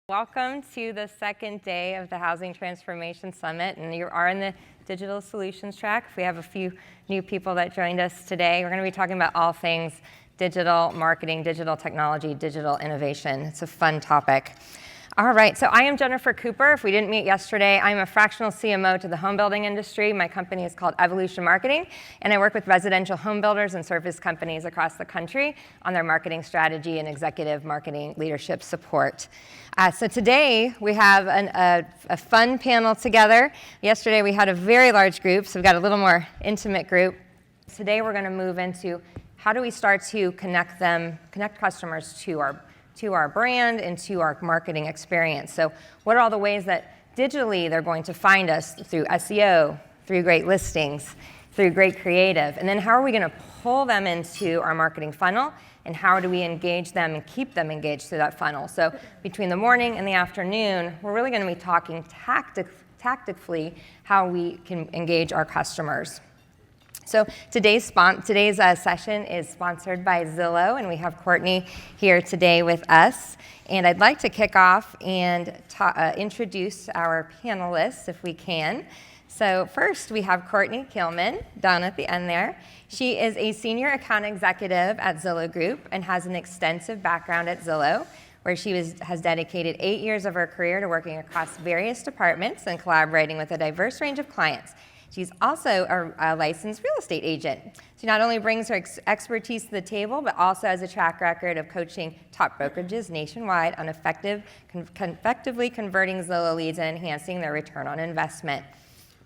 Welcome to the second day of the Housing Transformation Summit, and you are in the Digital Solutions track. We have a few new people that joined us today. We're going to be talking about all things digital marketing, digital technology, digital innovation. It's a fun topic. All right, so I am Jennifer Cooper. If we didn't meet yesterday, I'm a fractional CMO to the home building industry. My company is called Evolution Marketing, and I work with residential home builders and service companies across the country on their marketing strategy and executive marketing leadership support. So today we have a fun panel together. Yesterday we had a very large group, so we've got a little more intimate group. Today we're going to move into how do we start to connect customers to our brand and to our marketing experience. So what are all the ways that digitally they're going to find us through SEO, through great listings, through great creative, and then how are we going to pull them into our marketing funnel, and how do we engage them and keep them engaged through that funnel? So between the morning and the afternoon, we're really going to be talking tactically how we can engage our customers. So today's session is sponsored by Zillow, and we have Courtney here today with us. And I'd like to kick off and introduce our panelists, if we can. So first, we have Courtney Kielmaen down at the end there. She is a senior account executive at Zillow Group and has an extensive background at Zillow, where she has dedicated 8 years of her career to working across various departments and collaborating with a diverse range of clients. She's also a licensed real estate agent. She not only brings her expertise to the table, but also has a track record of coaching top brokerages nationwide on effectively converting Zillow leads and enhancing their return on investment.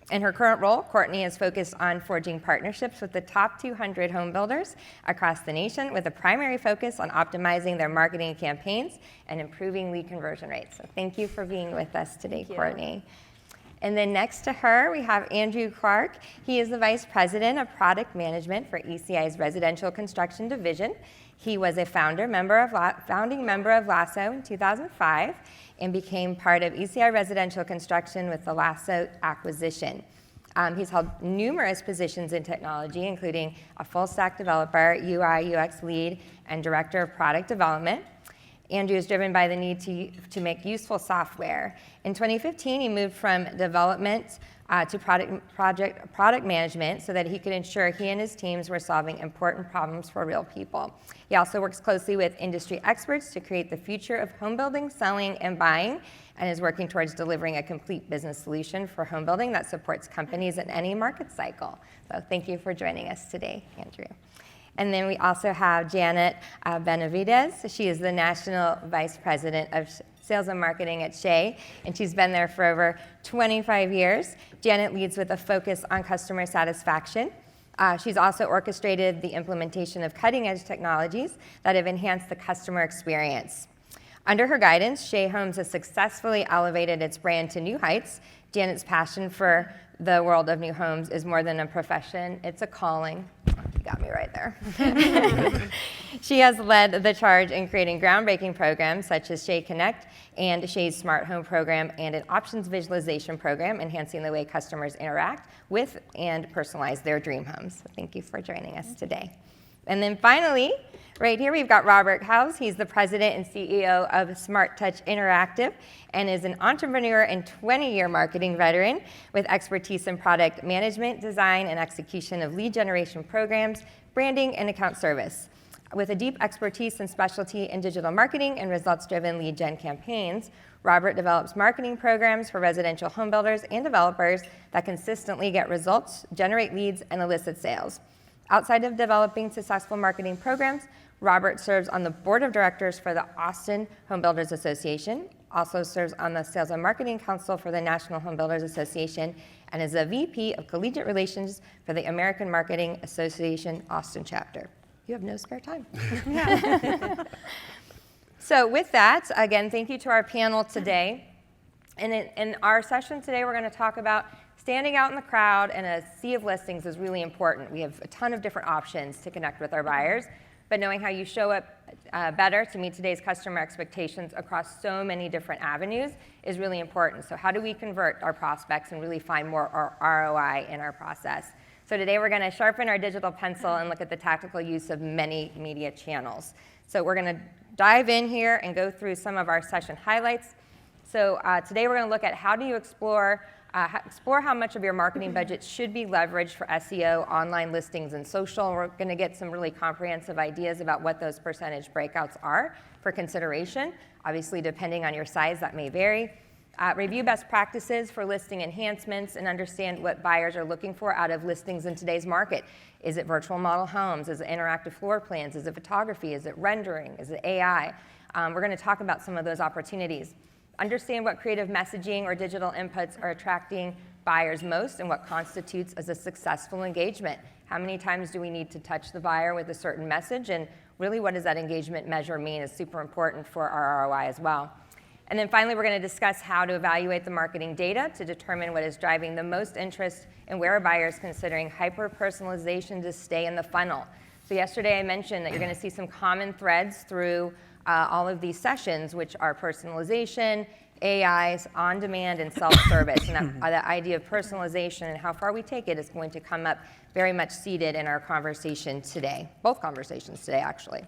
In her current role, Courtney is focused on forging partnerships with the top 200 home builders across the nation, with a primary focus on optimizing their marketing campaigns and improving lead conversion rates. So thank you for being with us today, Courtney. And then next to her, we have Andrew Clark. He is the Vice President of Product Management for ECI's Residential Construction Division. He was a founding member of Lasso in 2005 and became part of ECI Residential Construction with the Lasso acquisition. He's held numerous positions in technology, including a full-stack developer, UI, UX lead, and Director of Product Development. Andrew is driven by the need to make useful software. In 2015, he moved from development to product management so that he could ensure he and his teams were solving important problems for real people. He also works closely with industry experts to create the future of home building, selling, and buying, and is working towards delivering a complete business solution for home building that supports companies in any market cycle. So thank you for joining us today, Andrew. And then we also have Janet Benavidez. She is the National Vice President of Sales and Marketing at Shea, and she's been there for over 25 years. Janet leads with a focus on customer satisfaction. She's also orchestrated the implementation of cutting-edge technologies that have enhanced the customer experience. Under her guidance, Shea Homes has successfully elevated its brand to new heights. Janet's passion for the world of new homes is more than a profession, it's a calling. You got me right there. She has led the charge in creating groundbreaking programs such as Shea Connect and Shea's Smart Home program and an options visualization program, enhancing the way customers interact with and personalize their dream homes. So thank you for joining us today. And then finally, right here, we've got Robert House. He's the president and CEO of Smart Touch Interactive and is an entrepreneur and 20-year marketing veteran with expertise in product management, design, and execution of lead generation programs, branding, and account service. With a deep expertise and specialty in digital marketing and results-driven lead gen campaigns, Robert develops marketing programs for residential home builders and developers that consistently get results, generate leads, and elicit sales. Outside of developing successful marketing programs, Robert serves on the board of directors for the Austin Home Builders Association, also serves on the Sales and Marketing Council for the National Home Builders Association, and is a VP of Collegiate Relations for the American Marketing Association Austin chapter. You have no spare time. So with that, again, thank you to our panel today. And in our session today, we're going to talk about standing out in the crowd and a sea of listings is really important. We have a ton of different options to connect with our buyers, but knowing how you show up better to meet today's customer expectations across so many different avenues is really important. So how do we convert our prospects and really find more ROI in our process? So today we're going to sharpen our digital pencil and look at the tactical use of many media channels. So we're going to dive in here and go through some of our session highlights. So today we're going to look at how do you explore how much of your marketing budget should be leveraged for SEO, online listings, and social. We're going to get some really comprehensive ideas about what those percentage breakouts are for consideration. Obviously, depending on your size, that may vary. Review best practices for listing enhancements and understand what buyers are looking for out of listings in today's market. Is it virtual model homes? Is it interactive floor plans? Is it photography? Is it rendering? Is it AI? We're going to talk about some of those opportunities. Understand what creative messaging or digital inputs are attracting buyers most and what constitutes as a successful engagement. How many times do we need to touch the buyer with a certain message, and really what does that engagement measure mean is super important for our ROI as well. And then finally, we're going to discuss how to evaluate the marketing data to determine what is driving the most interest and where a buyer is considering hyper-personalization to stay in the funnel. So yesterday I mentioned that you're going to see some common threads through all of these sessions, which are personalization, AIs, on-demand, and self-service. And that idea of personalization and how far we take it is going to come up very much seated in our conversation today. Both conversations today, actually.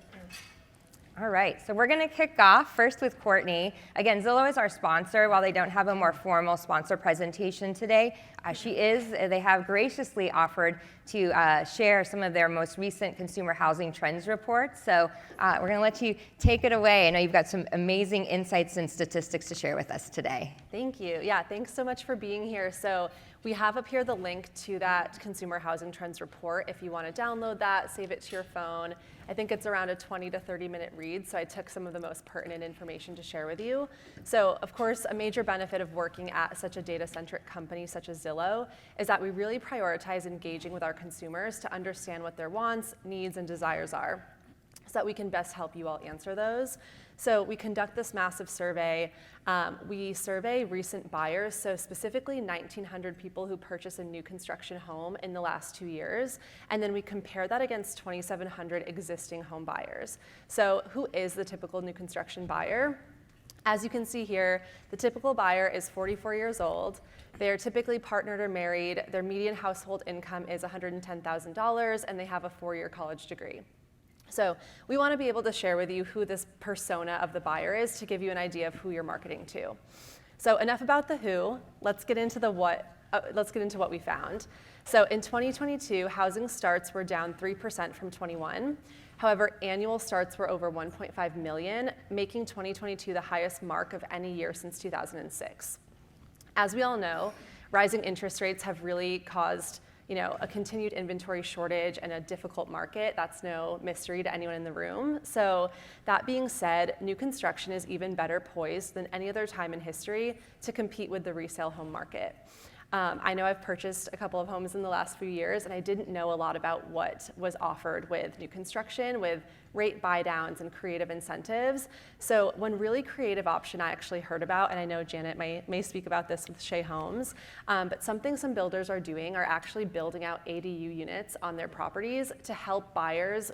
All right, so we're going to kick off first with Courtney. Again, Zillow is our sponsor. While they don't have a more formal sponsor presentation today, they have graciously offered to share some of their most recent consumer housing trends reports. So we're going to let you take it away. I know you've got some amazing insights and statistics to share with us today. Thank you. Yeah, thanks so much for being here. So we have up here the link to that consumer housing trends report. If you want to download that, save it to your phone. I think it's around a 20 to 30 minute read, so I took some of the most pertinent information to share with you. So of course, a major benefit of working at such a data-centric company such as Zillow is that we really prioritize engaging with our consumers to understand what their wants, needs, and desires are, so that we can best help you all answer those. So we conduct this massive survey. We survey recent buyers, so specifically 1,900 people who purchase a new construction home in the last 2 years, and then we compare that against 2,700 existing home buyers. So who is the typical new construction buyer? As you can see here, the typical buyer is 44 years old. They are typically partnered or married. Their median household income is $110,000, and they have a 4-year college degree. So we want to be able to share with you who this persona of the buyer is to give you an idea of who you're marketing to. So enough about the who. Let's get into the what. Let's get into what we found. So in 2022, housing starts were down 3% from 21. However, annual starts were over 1.5 million, making 2022 the highest mark of any year since 2006. As we all know, rising interest rates have really caused a continued inventory shortage and a difficult market. That's no mystery to anyone in the room. So that being said, new construction is even better poised than any other time in history to compete with the resale home market. I know I've purchased a couple of homes in the last few years, and I didn't know a lot about what was offered with new construction, with rate buy downs and creative incentives. So one really creative option I actually heard about, and I know Janet may speak about this with Shea Homes, but something some builders are doing are actually building out ADU units on their properties to help buyers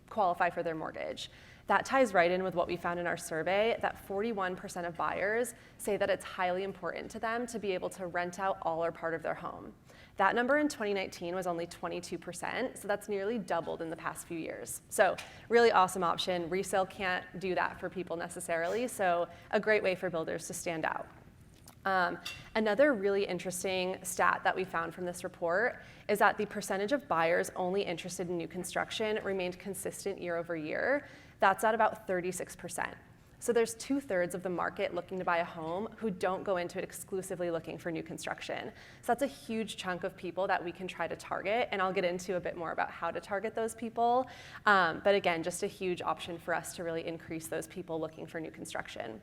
qualify for their mortgage. That ties right in with what we found in our survey, that 41% of buyers say that it's highly important to them to be able to rent out all or part of their home. That number in 2019 was only 22%, so that's nearly doubled in the past few years. So really awesome option. Resale can't do that for people necessarily, so a great way for builders to stand out. Another really interesting stat that we found from this report is that the percentage of buyers only interested in new construction remained consistent year over year. That's at about 36%. So there's 2/3 of the market looking to buy a home who don't go into it exclusively looking for new construction. So that's a huge chunk of people that we can try to target, and I'll get into a bit more about how to target those people. But again, just a huge option for us to really increase those people looking for new construction.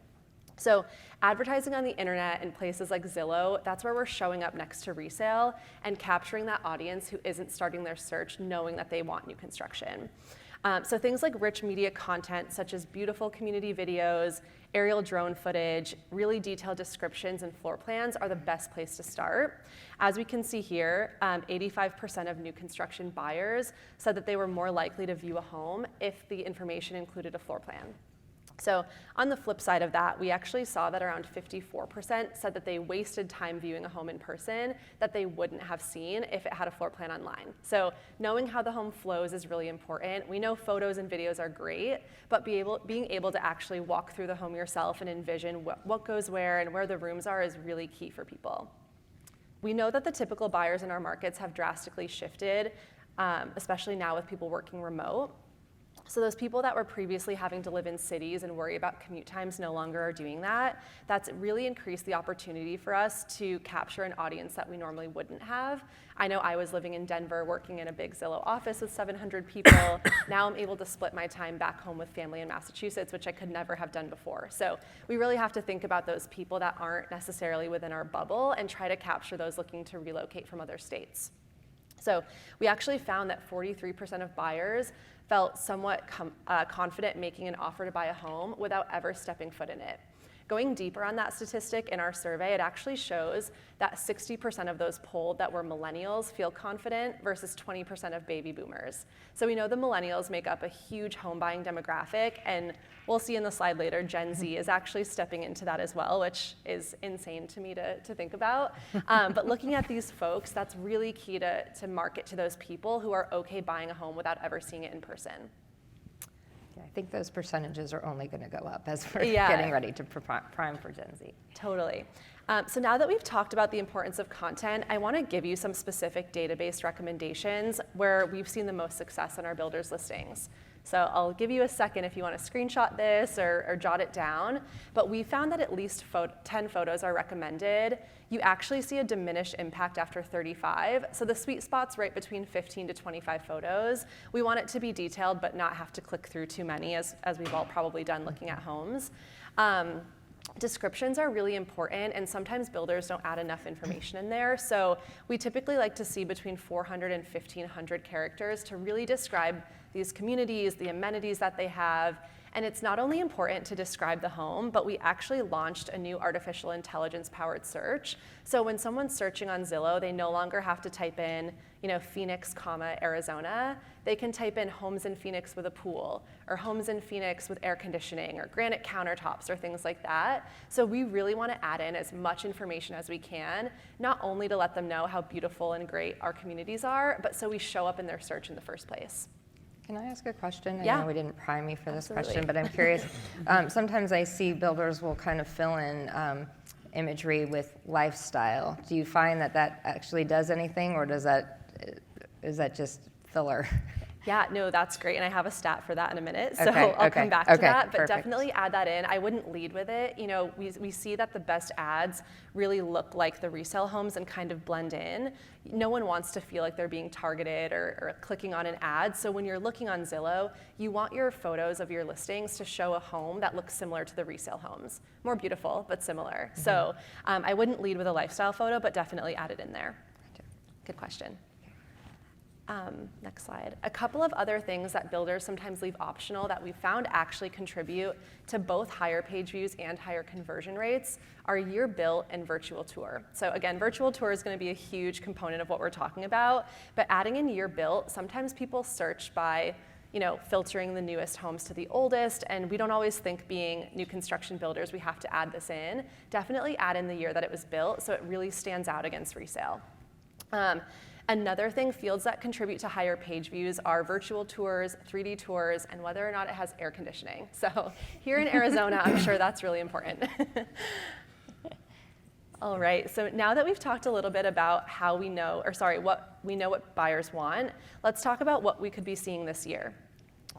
So advertising on the internet in places like Zillow, that's where we're showing up next to resale and capturing that audience who isn't starting their search knowing that they want new construction. So things like rich media content, such as beautiful community videos, aerial drone footage, really detailed descriptions and floor plans are the best place to start. As we can see here, 85% of new construction buyers said that they were more likely to view a home if the information included a floor plan. So on the flip side of that, we actually saw that around 54% said that they wasted time viewing a home in person that they wouldn't have seen if it had a floor plan online. So knowing how the home flows is really important. We know photos and videos are great, but being able to actually walk through the home yourself and envision what goes where and where the rooms are is really key for people. We know that the typical buyers in our markets have drastically shifted, especially now with people working remote. So those people that were previously having to live in cities and worry about commute times no longer are doing that. That's really increased the opportunity for us to capture an audience that we normally wouldn't have. I know I was living in Denver working in a big Zillow office with 700 people. Now I'm able to split my time back home with family in Massachusetts, which I could never have done before. So we really have to think about those people that aren't necessarily within our bubble and try to capture those looking to relocate from other states. So we actually found that 43% of buyers felt somewhat confident making an offer to buy a home without ever stepping foot in it. Going deeper on that statistic in our survey, it actually shows that 60% of those polled that were millennials feel confident versus 20% of baby boomers. So we know the millennials make up a huge home buying demographic, and we'll see in the slide later, Gen Z is actually stepping into that as well, which is insane to me to think about. But looking at these folks, that's really key to market to those people who are okay buying a home without ever seeing it in person. Yeah, I think those percentages are only going to go up as we're getting ready to prime for Gen Z. Totally. So now that we've talked about the importance of content, I want to give you some specific database recommendations where we've seen the most success on our builders listings. So I'll give you a second if you want to screenshot this or jot it down. But we found that at least 10 photos are recommended. You actually see a diminished impact after 35. So the sweet spot's right between 15 to 25 photos. We want it to be detailed but not have to click through too many, as we've all probably done looking at homes. Descriptions are really important, and sometimes builders don't add enough information in there. So we typically like to see between 400 and 1,500 characters to really describe these communities, the amenities that they have. And it's not only important to describe the home, but we actually launched a new artificial intelligence powered search. So when someone's searching on Zillow, they no longer have to type in, Phoenix, Arizona. They can type in homes in Phoenix with a pool, or homes in Phoenix with air conditioning, or granite countertops, or things like that. So we really want to add in as much information as we can, not only to let them know how beautiful and great our communities are, but so we show up in their search in the first place. Can I ask a question? Yeah. I know we didn't prime you for this Absolutely. question, but I'm curious. Sometimes I see builders will kind of fill in imagery with lifestyle. Do you find that actually does anything, or is that just filler? Yeah, no, that's great. And I have a stat for that in a minute. So Okay, I'll come back to that, but perfect. definitely add that in. I wouldn't lead with it. We see that the best ads really look like the resale homes and kind of blend in. No one wants to feel like they're being targeted or clicking on an ad. So when you're looking on Zillow, you want your photos of your listings to show a home that looks similar to the resale homes. More beautiful, but similar. Mm-hmm. So I wouldn't lead with a lifestyle photo, but definitely add it in there. Good question. Next slide. A couple of other things that builders sometimes leave optional that we found actually contribute to both higher page views and higher conversion rates are year built and virtual tour. So again, virtual tour is going to be a huge component of what we're talking about, but adding in year built, sometimes people search by filtering the newest homes to the oldest, and we don't always think, being new construction builders, we have to add this in. Definitely add in the year that it was built so it really stands out against resale. Another thing, fields that contribute to higher page views are virtual tours, 3D tours, and whether or not it has air conditioning. So here in Arizona, I'm sure that's really important. All right, so now that we've talked a little bit about what buyers want, let's talk about what we could be seeing this year.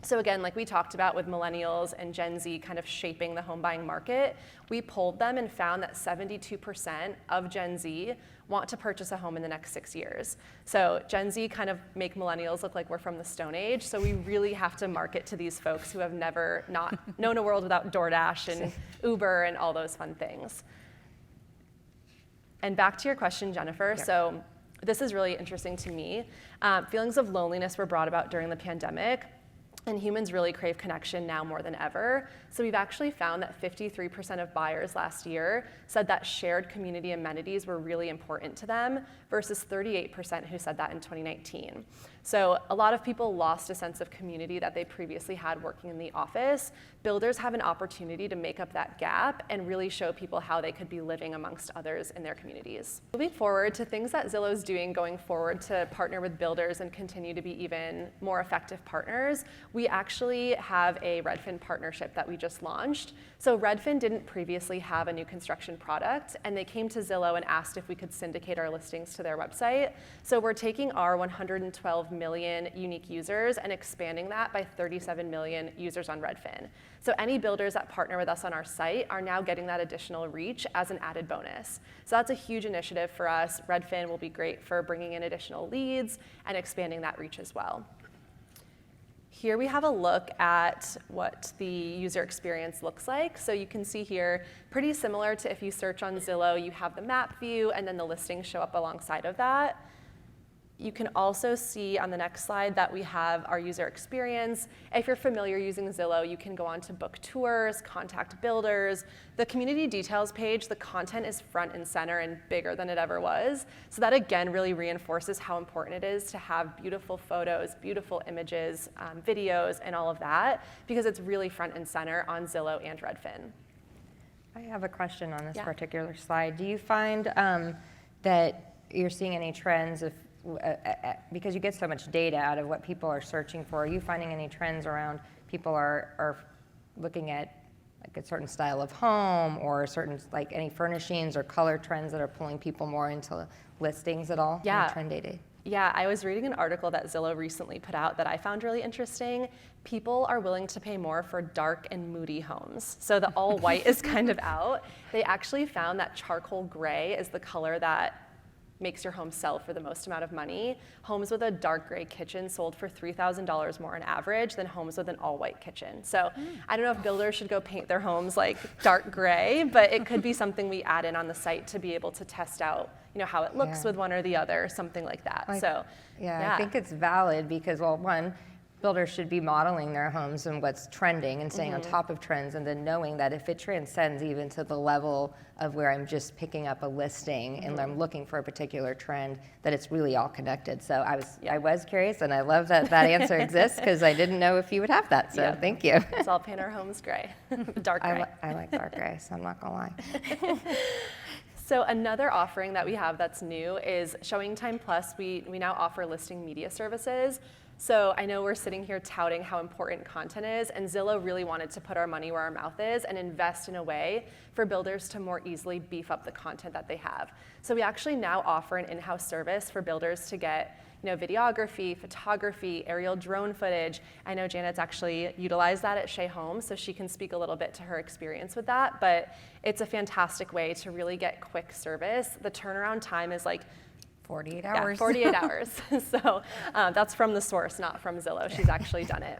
So again, like we talked about with millennials and Gen Z kind of shaping the home buying market, we polled them and found that 72% of Gen Z want to purchase a home in the next 6 years. So Gen Z kind of make millennials look like we're from the Stone Age, so we really have to market to these folks who have never not known a world without DoorDash and Uber and all those fun things. And back to your question, Jennifer. Yeah. So this is really interesting to me. Feelings of loneliness were brought about during the pandemic. And humans really crave connection now more than ever. So we've actually found that 53% of buyers last year said that shared community amenities were really important to them versus 38% who said that in 2019. So a lot of people lost a sense of community that they previously had working in the office. Builders have an opportunity to make up that gap and really show people how they could be living amongst others in their communities. Moving forward to things that Zillow's doing going forward to partner with builders and continue to be even more effective partners, we actually have a Redfin partnership that we just launched. So Redfin didn't previously have a new construction product, and they came to Zillow and asked if we could syndicate our listings to their website. So we're taking our 112 million unique users and expanding that by 37 million users on Redfin. So any builders that partner with us on our site are now getting that additional reach as an added bonus. So that's a huge initiative for us. Redfin will be great for bringing in additional leads and expanding that reach as well. Here we have a look at what the user experience looks like. So you can see here, pretty similar to if you search on Zillow, you have the map view and then the listings show up alongside of that. You can also see on the next slide that we have our user experience. If you're familiar using Zillow, you can go on to book tours, contact builders. The community details page, the content is front and center and bigger than it ever was. So that again really reinforces how important it is to have beautiful photos, beautiful images, videos, and all of that, because it's really front and center on Zillow and Redfin. I have a question on this particular slide. Do you find that you're seeing any trends of because you get so much data out of what people are searching for, are you finding any trends around people are looking at like a certain style of home or certain like any furnishings or color trends that are pulling people more into listings at all? Yeah. Trend data. Yeah, I was reading an article that Zillow recently put out that I found really interesting. People are willing to pay more for dark and moody homes. So the all white is kind of out. They actually found that charcoal gray is the color that makes your home sell for the most amount of money. Homes with a dark gray kitchen sold for $3,000 more on average than homes with an all-white kitchen. So I don't know if builders should go paint their homes like dark gray, but it could be something we add in on the site to be able to test out, how it looks with one or the other, something like that. I think it's valid because, well, one, builders should be modeling their homes and what's trending and staying on top of trends, and then knowing that if it transcends even to the level of where I'm just picking up a listing and I'm looking for a particular trend, that it's really all connected. So I was curious, and I love that answer exists because I didn't know if you would have that. So thank you. So I'll paint our homes gray, dark gray. I like dark gray, so I'm not gonna lie. So another offering that we have that's new is Showing Time Plus. We now offer listing media services. So I know we're sitting here touting how important content is, and Zillow really wanted to put our money where our mouth is and invest in a way for builders to more easily beef up the content that they have. So we actually now offer an in-house service for builders to get videography, photography, aerial drone footage. I know Janet's actually utilized that at Shea Homes, so she can speak a little bit to her experience with that, but it's a fantastic way to really get quick service. The turnaround time is like 48 hours. Yeah, 48 hours. So that's from the source, not from Zillow. She's actually done it.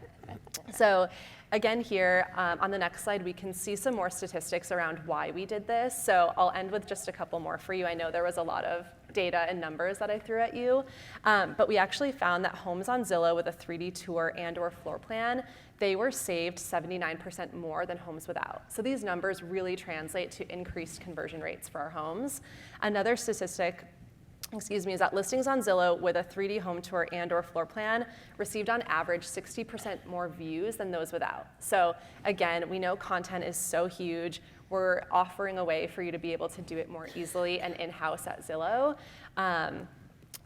So again here, on the next slide, we can see some more statistics around why we did this. So I'll end with just a couple more for you. I know there was a lot of data and numbers that I threw at you, but we actually found that homes on Zillow with a 3D tour and or floor plan, they were saved 79% more than homes without. So these numbers really translate to increased conversion rates for our homes. Another statistic is that listings on Zillow with a 3D home tour and or floor plan received on average 60% more views than those without. So again, we know content is so huge. We're offering a way for you to be able to do it more easily and in-house at Zillow.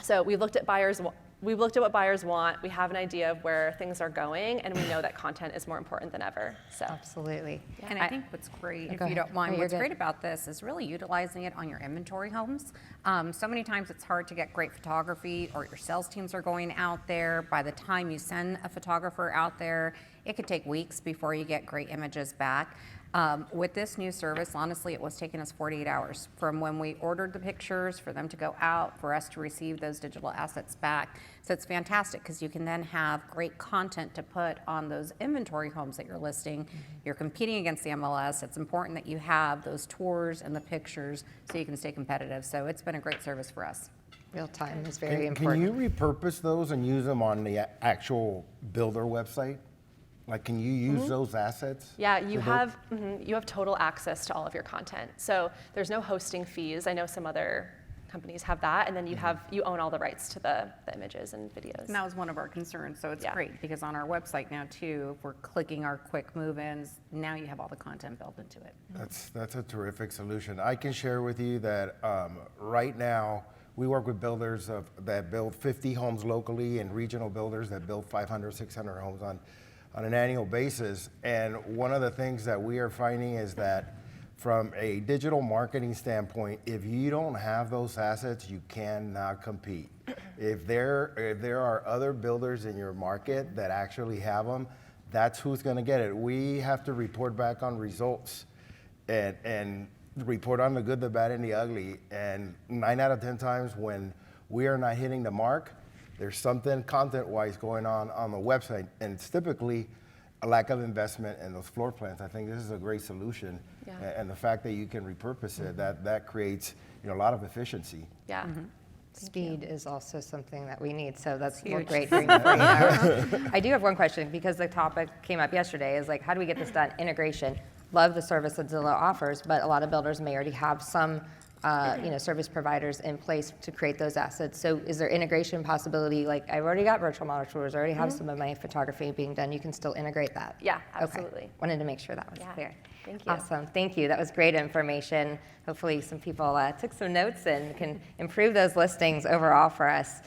So we looked at what buyers want. We have an idea of where things are going, and we know that content is more important than ever. So absolutely. Yeah. And I think what's great, if you don't mind, what's great about this is really utilizing it on your inventory homes. So many times it's hard to get great photography, or your sales teams are going out there. By the time you send a photographer out there, it could take weeks before you get great images back. With this new service, honestly, it was taking us 48 hours from when we ordered the pictures for them to go out, for us to receive those digital assets back. So it's fantastic because you can then have great content to put on those inventory homes that you're listing. You're competing against the MLS. It's important that you have those tours and the pictures so you can stay competitive. So it's been a great service for us. Real time is very important. Can you repurpose those and use them on the actual builder website? Like, can you use those assets? Yeah, you have total access to all of your content. So there's no hosting fees. I know some other companies have that, and then you own all the rights to the images and videos. And that was one of our concerns, so it's Yeah. great, because on our website now too, if we're clicking our quick move-ins, now you have all the content built into it. That's a terrific solution. I can share with you that right now, we work with builders that build 50 homes locally and regional builders that build 500, 600 homes on an annual basis. And one of the things that we are finding is that from a digital marketing standpoint, if you don't have those assets, you cannot compete. If there are other builders in your market that actually have them, that's who's gonna get it. We have to report back on results and report on the good, the bad, and the ugly. And 9 out of 10 times when we are not hitting the mark, there's something content-wise going on the website, and it's typically a lack of investment in those floor plans. I think this is a great solution, Yeah. and the fact that you can repurpose it, that creates a lot of efficiency. Yeah. Speed is also something that we need, so that's great doing it for you. I do have one question, because the topic came up yesterday, is like, how do we get this done? Integration. Love the service that Zillow offers, but a lot of builders may already have some service providers in place to create those assets. So is there integration possibility? Like, I've already got virtual model tours, I already have some of my photography being done. You can still integrate that? Yeah, absolutely. Okay. Wanted to make sure that was Yeah. clear. Thank you. Awesome. Thank you. That was great information. Hopefully some people took some notes and can improve those listings overall for us.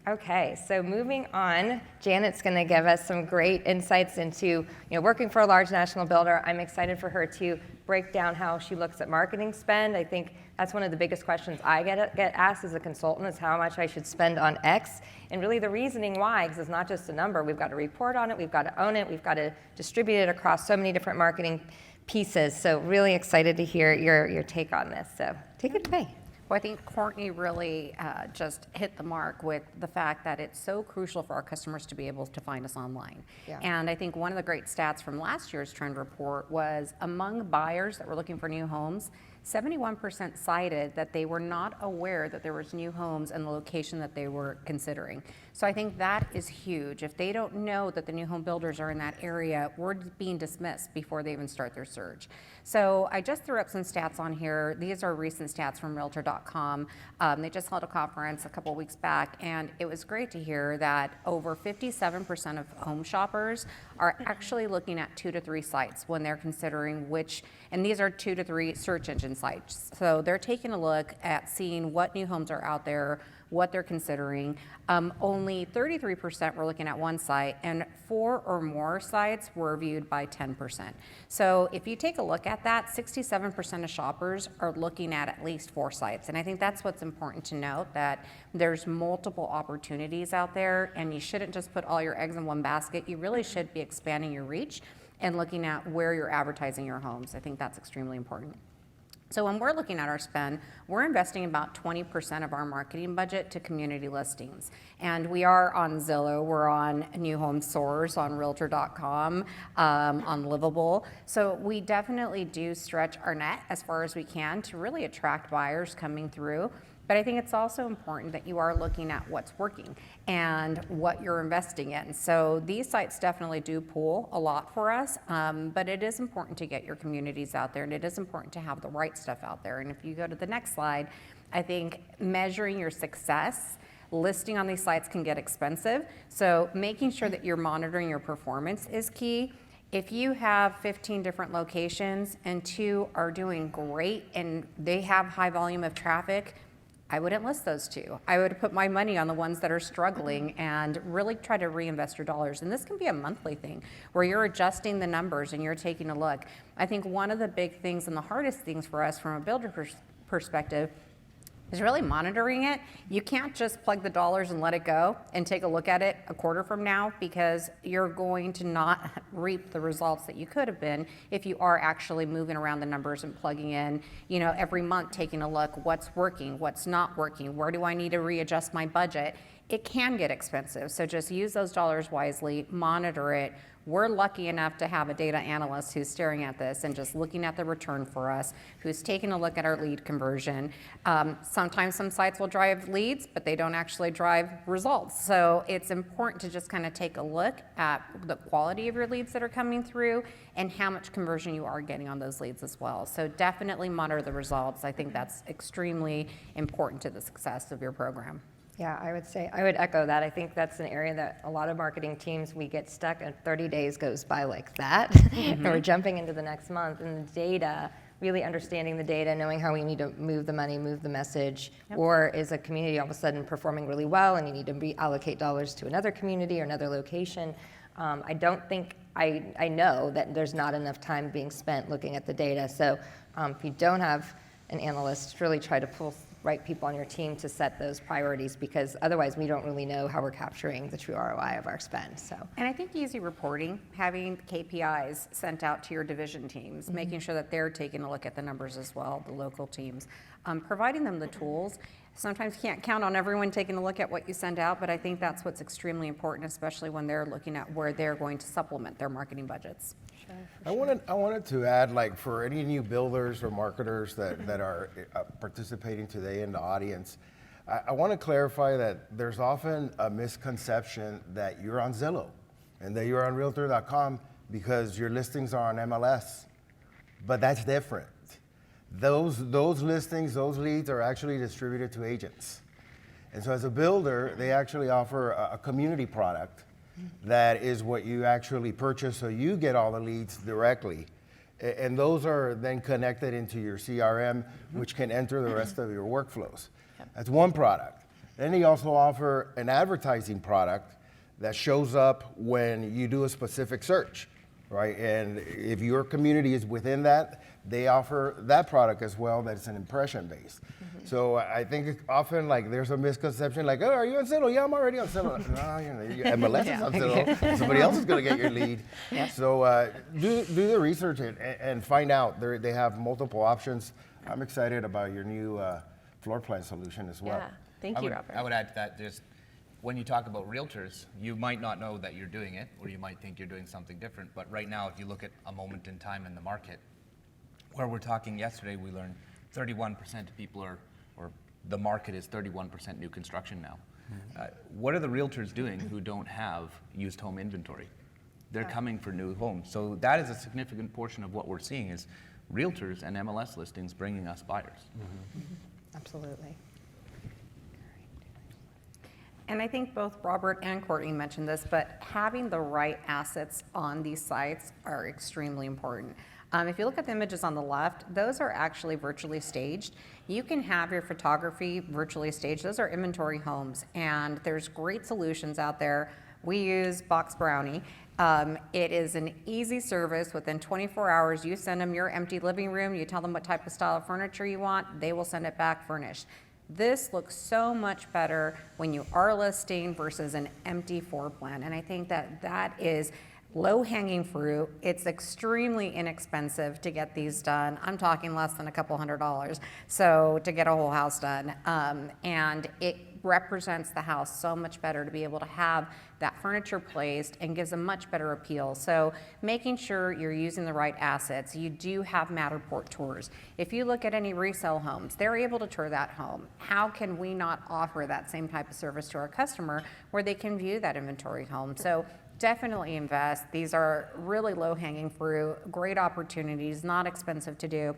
Okay, so moving on, Janet's going to give us some great insights into working for a large national builder. I'm excited for her to break down how she looks at marketing spend. I think that's one of the biggest questions I get asked as a consultant, is how much I should spend on X. And really the reasoning why, because it's not just a number. We've got to report on it, we've got to own it, we've got to distribute it across so many different marketing pieces. So really excited to hear your take on this. So take it away. Well, I think Courtney really just hit the mark with the fact that it's so crucial for our customers to be able to find us online. Yeah. And I think one of the great stats from last year's trend report was among buyers that were looking for new homes, 71% cited that they were not aware that there was new homes in the location that they were considering. So I think that is huge. If they don't know that the new home builders are in that area, we're being dismissed before they even start their search. So I just threw up some stats on here. These are recent stats from Realtor.com. They just held a conference a couple weeks back, and it was great to hear that over 57% of home shoppers are actually looking at 2 to 3 sites when they're considering which, and these are 2 to 3 search engine sites. So they're taking a look at seeing what new homes are out there, what they're considering. Only 33% were looking at one site, and 4 or more sites were viewed by 10%. So if you take a look at that, 67% of shoppers are looking at least 4 sites. And I think that's what's important to note, that there's multiple opportunities out there, and you shouldn't just put all your eggs in one basket. You really should be expanding your reach and looking at where you're advertising your homes. I think that's extremely important. So when we're looking at our spend, we're investing about 20% of our marketing budget to community listings. And we are on Zillow, we're on New Home Source, on Realtor.com, on Livable. So we definitely do stretch our net as far as we can to really attract buyers coming through. But I think it's also important that you are looking at what's working and what you're investing in. So these sites definitely do pull a lot for us, but it is important to get your communities out there, and it is important to have the right stuff out there. And if you go to the next slide, I think measuring your success, listing on these sites can get expensive. So making sure that you're monitoring your performance is key. If you have 15 different locations and 2 are doing great and they have high volume of traffic, I wouldn't list those 2. I would put my money on the ones that are struggling and really try to reinvest your dollars. And this can be a monthly thing where you're adjusting the numbers and you're taking a look. I think one of the big things and the hardest things for us from a builder perspective is really monitoring it. You can't just plug the dollars and let it go and take a look at it a quarter from now, because you're going to not reap the results that you could have been if you are actually moving around the numbers and plugging in, every month taking a look, what's working, what's not working, where do I need to readjust my budget? it can get expensive. So just use those dollars wisely, monitor it. We're lucky enough to have a data analyst who's staring at this and just looking at the return for us, who's taking a look at our lead conversion. Sometimes some sites will drive leads, but they don't actually drive results. So it's important to just kind of take a look at the quality of your leads that are coming through and how much conversion you are getting on those leads as well. So definitely monitor the results. I think that's extremely important to the success of your program. Yeah, I would echo that. I think that's an area that a lot of marketing teams, we get stuck and 30 days goes by like that. And we're jumping into the next month, and the data, really understanding the data, knowing how we need to move the money, move the message, or is a community all of a sudden performing really well and you need to reallocate dollars to another community or another location. I don't think, I know that there's not enough time being spent looking at the data. So if you don't have an analyst, really try to pull right people on your team to set those priorities, because otherwise we don't really know how we're capturing the true ROI of our spend. So, and I think easy reporting, having KPIs sent out to your division teams, making sure that they're taking a look at the numbers as well, the local teams, providing them the tools. Sometimes you can't count on everyone taking a look at what you send out, but I think that's what's extremely important, especially when they're looking at where they're going to supplement their marketing budgets. I wanted to add, like, for any new builders or marketers that are participating today in the audience, I want to clarify that there's often a misconception that you're on Zillow and that you're on Realtor.com because your listings are on MLS, but that's different. Those listings, those leads are actually distributed to agents. And so as a builder, they actually offer a community product that is what you actually purchase, so you get all the leads directly. And those are then connected into your CRM, which can enter the rest of your workflows. That's one product. Then they also offer an advertising product that shows up when you do a specific search, right? And if your community is within that, they offer that product as well, that's an impression-based. So I think often, like, there's a misconception, like, oh, are you on Zillow? Yeah, I'm already on Zillow. No, your MLS is on Zillow. Somebody else is going to get your lead. So do the research and find out. They have multiple options. I'm excited about your new floor plan solution as well. Yeah, thank you, Robert. I would add to that, just when you talk about realtors, you might not know that you're doing it, or you might think you're doing something different. But right now, if you look at a moment in time in the market, where we're talking yesterday, we learned 31% of people or the market is 31% new construction now. What are the realtors doing who don't have used home inventory? They're coming for new homes. So that is a significant portion of what we're seeing is realtors and MLS listings bringing us buyers. absolutely. And I think both Robert and Courtney mentioned this, but having the right assets on these sites are extremely important. If you look at the images on the left, those are actually virtually staged. You can have your photography virtually staged. Those are inventory homes, and there's great solutions out there. We use Box Brownie. It is an easy service. Within 24 hours, you send them your empty living room, you tell them what type of style of furniture you want, they will send it back furnished. This looks so much better when you are listing versus an empty floor plan, and I think that is low-hanging fruit. It's extremely inexpensive to get these done. I'm talking less than a couple $100s, so to get a whole house done. And it represents the house so much better to be able to have that furniture placed and gives a much better appeal. So making sure you're using the right assets. You do have Matterport tours. If you look at any resale homes, they're able to tour that home. How can we not offer that same type of service to our customer where they can view that inventory home? So definitely invest. These are really low-hanging fruit, great opportunities, not expensive to do,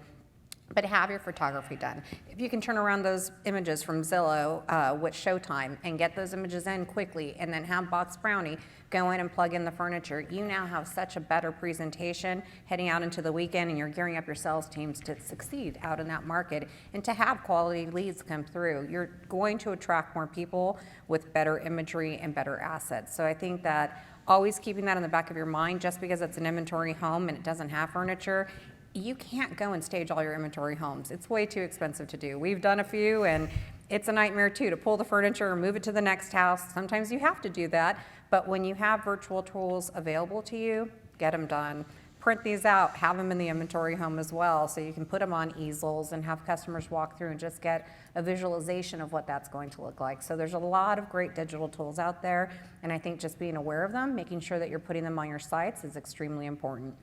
but have your photography done. If you can turn around those images from Zillow with Showtime and get those images in quickly, and then have Box Brownie go in and plug in the furniture, you now have such a better presentation heading out into the weekend, and you're gearing up your sales teams to succeed out in that market and to have quality leads come through. You're going to attract more people with better imagery and better assets. So I think that always keeping that in the back of your mind, just because it's an inventory home and it doesn't have furniture, you can't go and stage all your inventory homes. It's way too expensive to do. We've done a few, and it's a nightmare too, to pull the furniture and move it to the next house. Sometimes you have to do that, but when you have virtual tools available to you, get them done. print these out, have them in the inventory home as well, so you can put them on easels and have customers walk through and just get a visualization of what that's going to look like. So there's a lot of great digital tools out there, and I think just being aware of them, making sure that you're putting them on your sites is extremely important.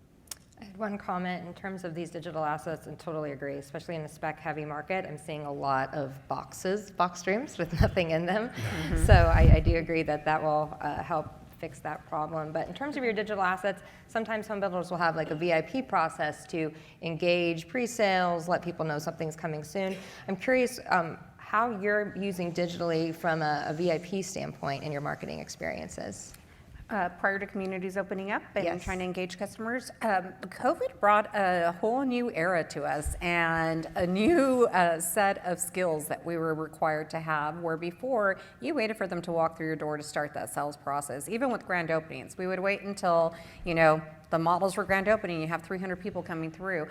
I had one comment in terms of these digital assets, and totally agree, especially in a spec-heavy market. I'm seeing a lot of box streams with nothing in them. So I do agree that that will help fix that problem. But in terms of your digital assets, sometimes home builders will have like a VIP process to engage pre-sales, let people know something's coming soon. I'm curious how you're using digitally from a VIP standpoint in your marketing experiences. Prior to communities opening up and Yes. trying to engage customers, COVID brought a whole new era to us and a new set of skills that we were required to have, where before you waited for them to walk through your door to start that sales process. Even with grand openings, we would wait until, the models were grand opening, you have 300 people coming through.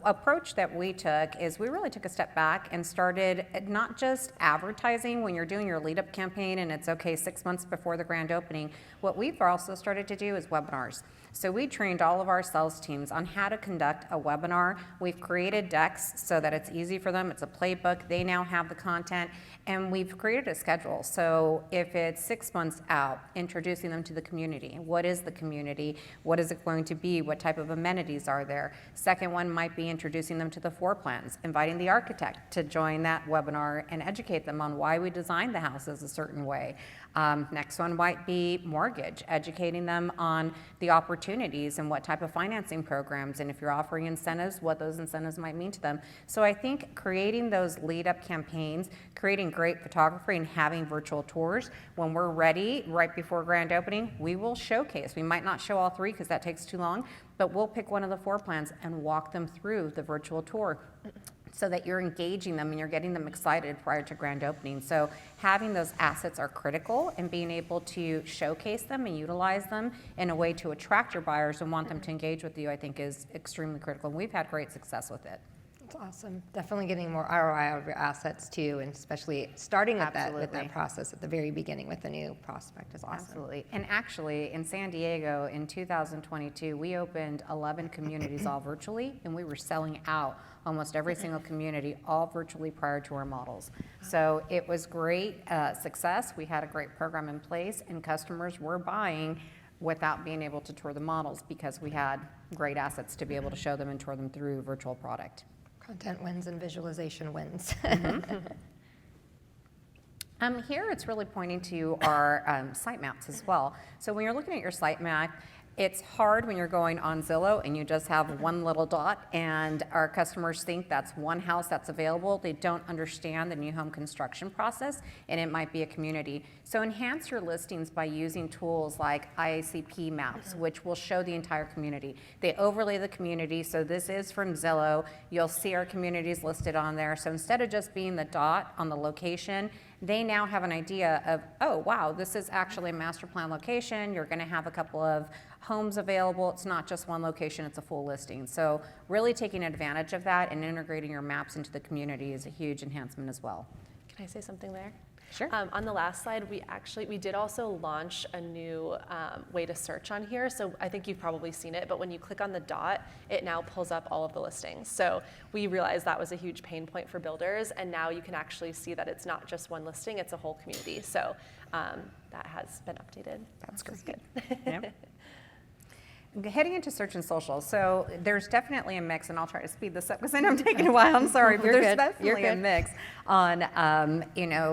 Approach that we took is we really took a step back and started not just advertising when you're doing your lead up campaign and it's okay 6 months before the grand opening. What we've also started to do is webinars. So we trained all of our sales teams on how to conduct a webinar. We've created decks so that it's easy for them. It's a playbook. They now have the content, and we've created a schedule. So if it's 6 months out, introducing them to the community. What is the community? What is it going to be? What type of amenities are there? Second one might be introducing them to the floor plans, inviting the architect to join that webinar and educate them on why we designed the houses a certain way. Next one might be mortgage, educating them on the opportunities and what type of financing programs, and if you're offering incentives, what those incentives might mean to them. So I think creating those lead up campaigns, creating great photography and having virtual tours, when we're ready right before grand opening, we will showcase. We might not show all three because that takes too long, but we'll pick one of the floor plans and walk them through the virtual tour, so that you're engaging them and you're getting them excited prior to grand opening. So having those assets are critical, and being able to showcase them and utilize them in a way to attract your buyers and want them to engage with you, I think is extremely critical. And we've had great success with it. That's awesome. Definitely getting more ROI out of your assets too, and especially starting with that process at the very beginning with a new prospect is awesome. Absolutely. And actually, in San Diego in 2022, we opened 11 communities all virtually, and we were selling out almost every single community, all virtually prior to our models. So it was great success. We had a great program in place, and customers were buying without being able to tour the models because we had great assets to be able to show them and tour them through virtual product. Content wins and visualization wins. Here it's really pointing to our site maps as well. So when you're looking at your site map, it's hard when you're going on Zillow and you just have one little dot, and our customers think that's one house that's available. They don't understand the new home construction process, and it might be a community. So enhance your listings by using tools like IACP maps, which will show the entire community. They overlay the community, so this is from Zillow. You'll see our communities listed on there. So instead of just being the dot on the location, they now have an idea of, oh, wow, this is actually a master plan location. You're going to have a couple of homes available. It's not just one location, it's a full listing. So really taking advantage of that and integrating your maps into the community is a huge enhancement as well. Can I say something there? Sure. On the last slide, we did also launch a new way to search on here. So I think you've probably seen it, but when you click on the dot, it now pulls up all of the listings. So we realized that was a huge pain point for builders, and now you can actually see that it's not just one listing, it's a whole community. So that has been updated. That's good. Yep. Heading into search and social, so there's definitely a mix, and I'll try to speed this up because I know I'm taking a while. I'm sorry, but there's definitely a mix on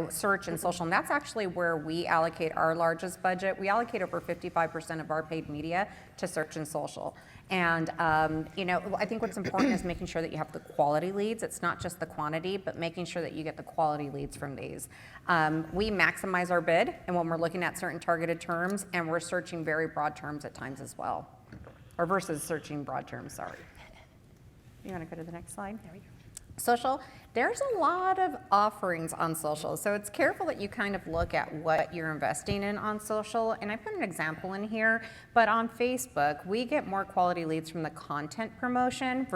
search and social, and that's actually where we allocate our largest budget. We allocate over 55% of our paid media to search and social. And I think what's important is making sure that you have the quality leads. It's not just the quantity, but making sure that you get the quality leads from these. We maximize our bid, and when we're looking at certain targeted terms, and we're searching very broad terms at times as well. Or versus searching broad terms, sorry. You want to go to the next slide? There we go. Social, there's a lot of offerings on social, so it's careful that you kind of look at what you're investing in on social. And I put an example in here, but on Facebook, we get more quality leads from the content promotion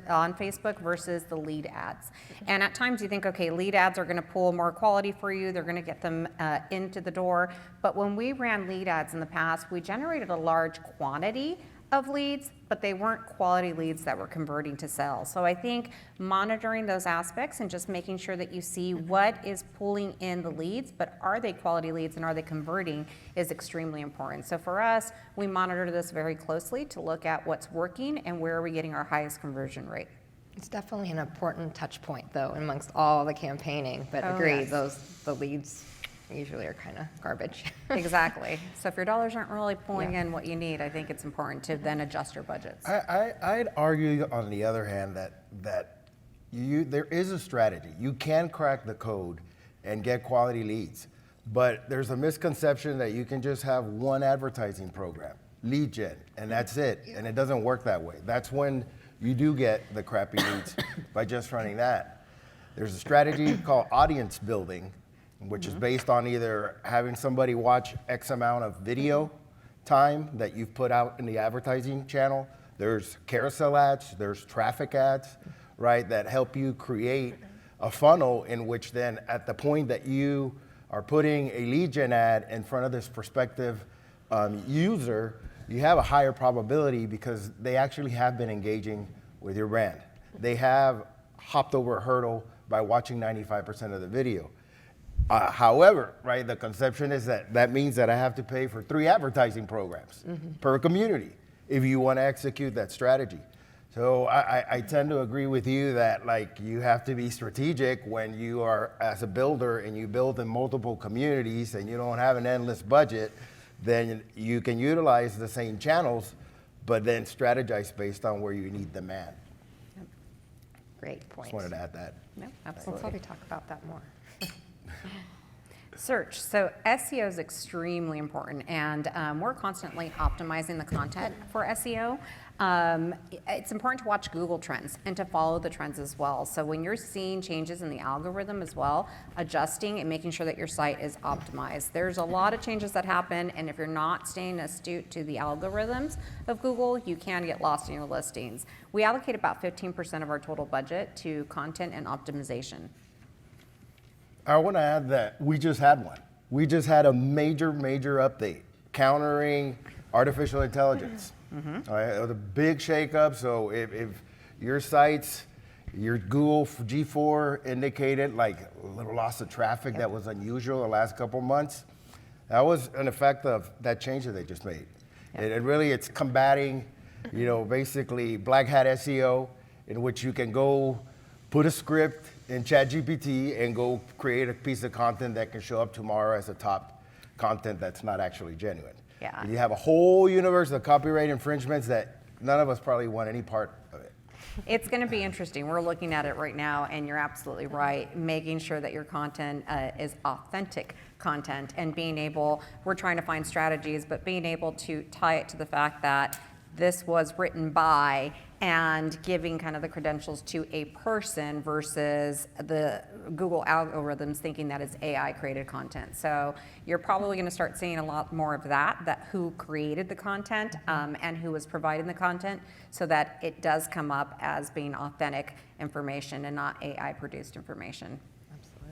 on Facebook versus the lead ads. And at times you think, okay, lead ads are going to pull more quality for you, they're going to get them into the door. But when we ran lead ads in the past, we generated a large quantity of leads, but they weren't quality leads that were converting to sales. So I think monitoring those aspects and just making sure that you see what is pulling in the leads, but are they quality leads and are they converting is extremely important. So for us, we monitor this very closely to look at what's working and where are we getting our highest conversion rate. It's definitely an important touch point, though, amongst all the campaigning. But Oh, agreed, yes. the leads usually are kind of garbage. Exactly. So if your dollars aren't really pulling Yeah. in what you need, I think it's important to then adjust your budgets. I'd argue, on the other hand, that there is a strategy. You can crack the code and get quality leads, but there's a misconception that you can just have one advertising program, lead gen, and that's it. And it doesn't work that way. That's when you do get the crappy leads by just running that. There's a strategy called audience building, which is based on either having somebody watch X amount of video time that you've put out in the advertising channel. There's carousel ads, there's traffic ads, right, that help you create a funnel in which then at the point that you are putting a lead gen ad in front of this prospective user, you have a higher probability because they actually have been engaging with your brand. They have hopped over a hurdle by watching 95% of the video. However, right, the conception is that means that I have to pay for 3 advertising programs per community if you want to execute that strategy. So I tend to agree with you that like you have to be strategic when you are as a builder and you build in multiple communities and you don't have an endless budget, then you can utilize the same channels, but then strategize based on where you need demand. Great point. Just wanted to add that. No, We'll absolutely. probably talk about that more. Search. So SEO is extremely important, and we're constantly optimizing the content for SEO. It's important to watch Google trends and to follow the trends as well. So when you're seeing changes in the algorithm as well, adjusting and making sure that your site is optimized. There's a lot of changes that happen, and if you're not staying astute to the algorithms of Google, you can get lost in your listings. We allocate about 15% of our total budget to content and optimization. I want to add that we just had one. We just had a major update countering artificial intelligence. All right, it was a big shakeup. So if your sites, your Google G4 indicated like a little loss of traffic that was unusual the last couple months, that was an effect of that change that they just made. It really, it's combating, basically black hat SEO, in which you can go put a script in ChatGPT and go create a piece of content that can show up tomorrow as a top content that's not actually genuine. Yeah. And you have a whole universe of copyright infringements that none of us probably want any part of it. It's going to be interesting. We're looking at it right now, and you're absolutely right. Making sure that your content is authentic content and being able, we're trying to find strategies, but being able to tie it to the fact that this was written by and giving kind of the credentials to a person versus the Google algorithms thinking that it's AI created content. So you're probably going to start seeing a lot more of that who created the content and who was providing the content so that it does come up as being authentic information and not AI produced information.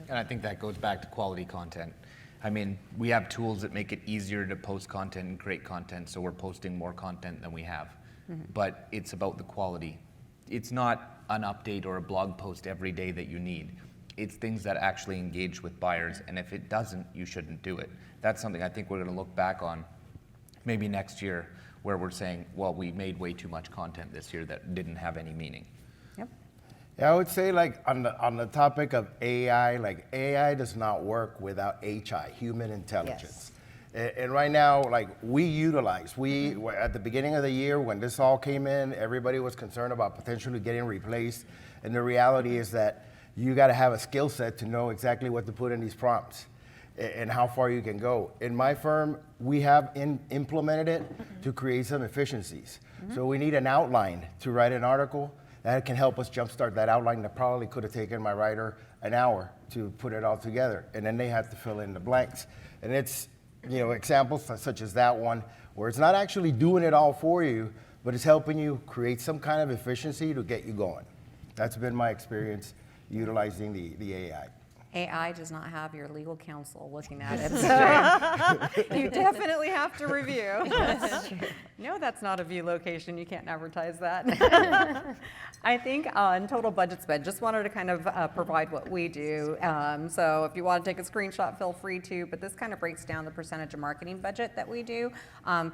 And I think that goes back to quality content. I mean, we have tools that make it easier to post content and create content, so we're posting more content than we have. But it's about the quality. It's not an update or a blog post every day that you need. It's things that actually engage with buyers, and if it doesn't, you shouldn't do it. That's something I think we're going to look back on maybe next year, where we're saying, well, we made way too much content this year that didn't have any meaning. Yep. Yeah, I would say like on the topic of AI, like AI does not work without HI, human intelligence. And right now, like we at the beginning of the year when this all came in, everybody was concerned about potentially getting replaced. And the reality is that you got to have a skill set to know exactly what to put in these prompts and how far you can go. In my firm, we have implemented it to create some efficiencies. So we need an outline to write an article. That can help us jumpstart that outline that probably could have taken my writer an hour to put it all together. And then they have to fill in the blanks. And it's, examples such as that one, where it's not actually doing it all for you, but it's helping you create some kind of efficiency to get you going. That's been my experience utilizing the AI. AI does not have your legal counsel looking at it, so you definitely have to review. No, that's not a view location. You can't advertise that. I think on total budget spend, just wanted to kind of provide what we do. So if you want to take a screenshot, feel free to, but this kind of breaks down the percentage of marketing budget that we do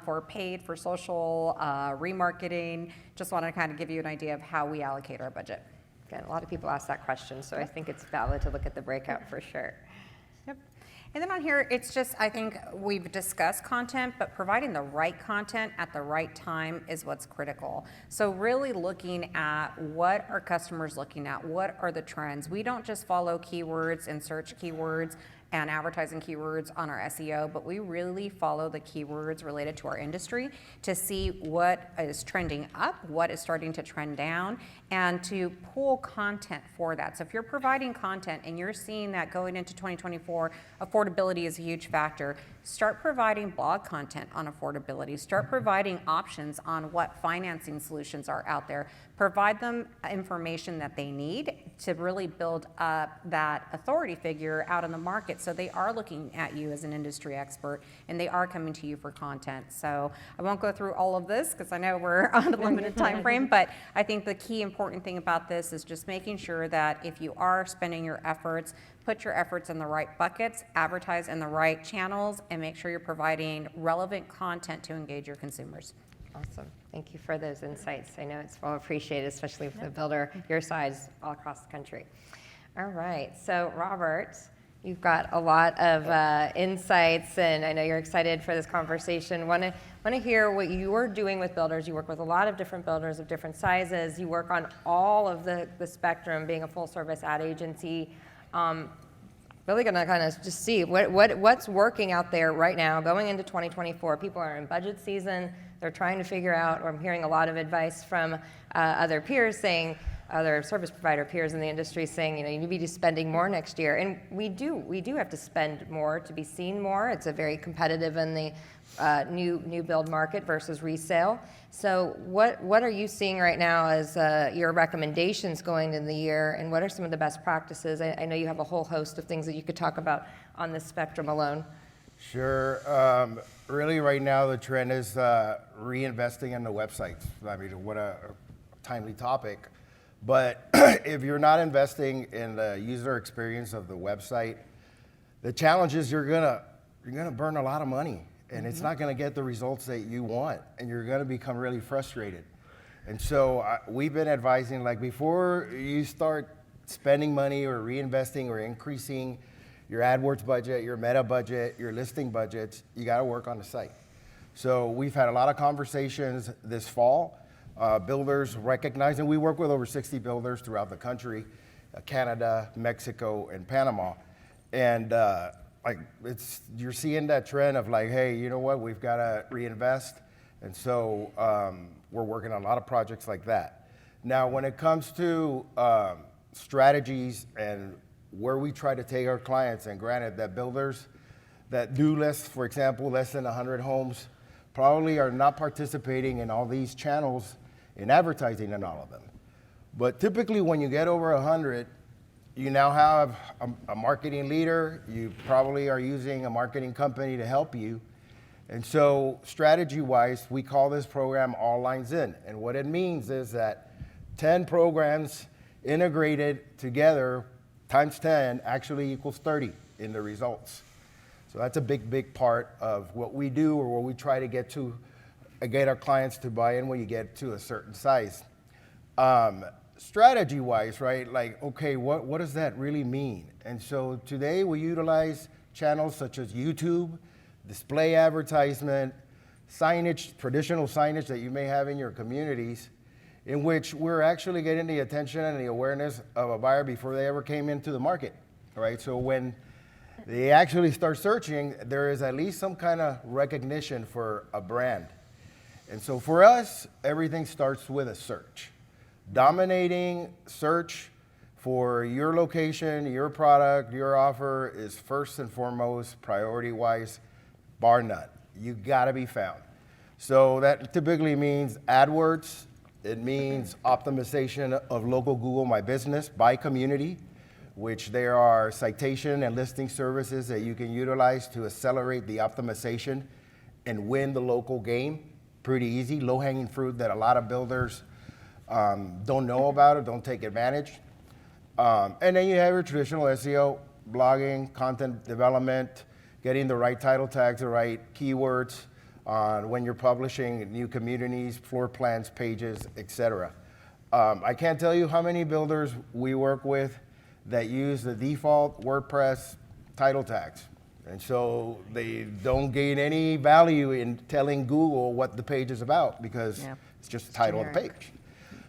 for paid, for social, remarketing. Just want to kind of give you an idea of how we allocate our budget. Again, a lot of people ask that question, so I think it's valid to look at the breakout for sure. Yep. And then on here, it's just, I think we've discussed content, but providing the right content at the right time is what's critical. So really looking at what are customers looking at, what are the trends. We don't just follow keywords and search keywords and advertising keywords on our SEO, but we really follow the keywords related to our industry to see what is trending up, what is starting to trend down, and to pull content for that. So if you're providing content and you're seeing that going into 2024, affordability is a huge factor, start providing blog content on affordability, start providing options on what financing solutions are out there, provide them information that they need to really build up that authority figure out in the market so they are looking at you as an industry expert and they are coming to you for content. So I won't go through all of this because I know we're on a limited time frame, but I think the key important thing about this is just making sure that if you are spending your efforts, put your efforts in the right buckets, advertise in the right channels, and make sure you're providing relevant content to engage your consumers. Awesome. Thank you for those insights. I know it's well appreciated, especially for the builder your size all across the country. All right. So, Robert, you've got a lot of insights, and I know you're excited for this conversation. Want to hear what you're doing with builders. You work with a lot of different builders of different sizes. You work on all of the spectrum, being a full-service ad agency. Really going to kind of just see what's working out there right now going into 2024. People are in budget season. They're trying to figure out, or I'm hearing a lot of advice from other peers saying, other service provider peers in the industry saying, you know, you need to be spending more next year. And we do have to spend more to be seen more. It's a very competitive in the new build market versus resale. So what are you seeing right now as your recommendations going into the year, and what are some of the best practices? I know you have a whole host of things that you could talk about on this spectrum alone. Sure. Really, right now, the trend is reinvesting in the websites. I mean, what a timely topic. But if you're not investing in the user experience of the website, the challenge is you're gonna burn a lot of money, and it's not gonna get the results that you want, and you're gonna become really frustrated. And so we've been advising, like, before you start spending money or reinvesting or increasing your AdWords budget, your Meta budget, your listing budgets, you gotta work on the site. So we've had a lot of conversations this fall. Builders recognizing, we work with over 60 builders throughout the country, Canada, Mexico, and Panama. And you're seeing that trend of like, hey, you know what, we've gotta reinvest. And so we're working on a lot of projects like that. Now, when it comes to strategies and where we try to take our clients, and granted that builders that do list, for example, less than 100 homes, probably are not participating in all these channels in advertising in all of them. But typically when you get over 100, you now have a marketing leader, you probably are using a marketing company to help you. And so strategy-wise, we call this program All Lines In. And what it means is that 10 programs integrated together times 10 actually equals 30 in the results. So that's a big part of what we do, or what we try to get our clients to buy in when you get to a certain size. Strategy-wise, right, like, okay, what does that really mean? And so today we utilize channels such as YouTube, display advertisement, signage, traditional signage that you may have in your communities, in which we're actually getting the attention and the awareness of a buyer before they ever came into the market, right? So when they actually start searching, there is at least some kind of recognition for a brand. And so for us, everything starts with a search. Dominating search for your location, your product, your offer is first and foremost, priority-wise, bar none. You gotta be found. So that typically means AdWords. It means optimization of local Google My Business by community. which there are citation and listing services that you can utilize to accelerate the optimization and win the local game. Pretty easy, low-hanging fruit that a lot of builders don't know about or don't take advantage. And then you have your traditional SEO, blogging, content development, getting the right title tags, the right keywords when you're publishing new communities, floor plans, pages, etc. I can't tell you how many builders we work with that use the default WordPress title tags. And so they don't gain any value in telling Google what the page is about because it's just the title of the page.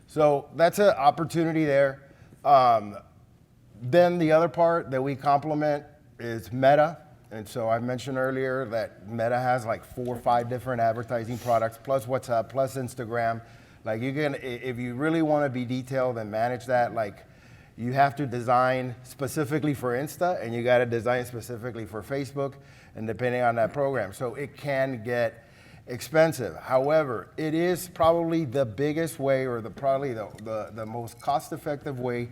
So that's an opportunity there. Then the other part that we complement is Meta. And so I mentioned earlier that Meta has like 4 or 5 different advertising products, plus WhatsApp, plus Instagram. Like you can, if you really want to be detailed and manage that, like you have to design specifically for Insta and you got to design specifically for Facebook and depending on that program. So it can get expensive. However, it is probably the biggest way or probably the most cost-effective way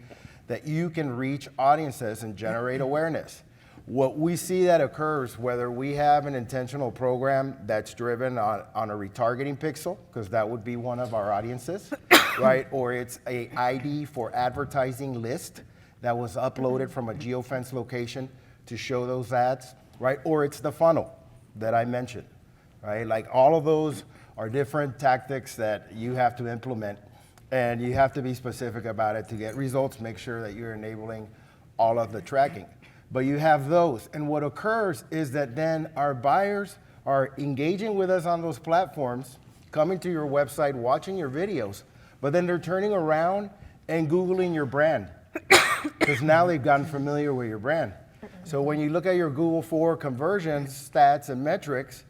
that you can reach audiences and generate awareness. What we see that occurs, whether we have an intentional program that's driven on a retargeting pixel, because that would be one of our audiences, right? Or it's a ID for advertising list that was uploaded from a geofence location to show those ads, right? Or it's the funnel that I mentioned, right? Like all of those are different tactics that you have to implement, and you have to be specific about it to get results. Make sure that you're enabling all of the tracking. But you have those. And what occurs is that then our buyers are engaging with us on those platforms, coming to your website, watching your videos, but then they're turning around and Googling your brand because now they've gotten familiar with your brand. So when you look at your Google for conversions, stats, and metrics,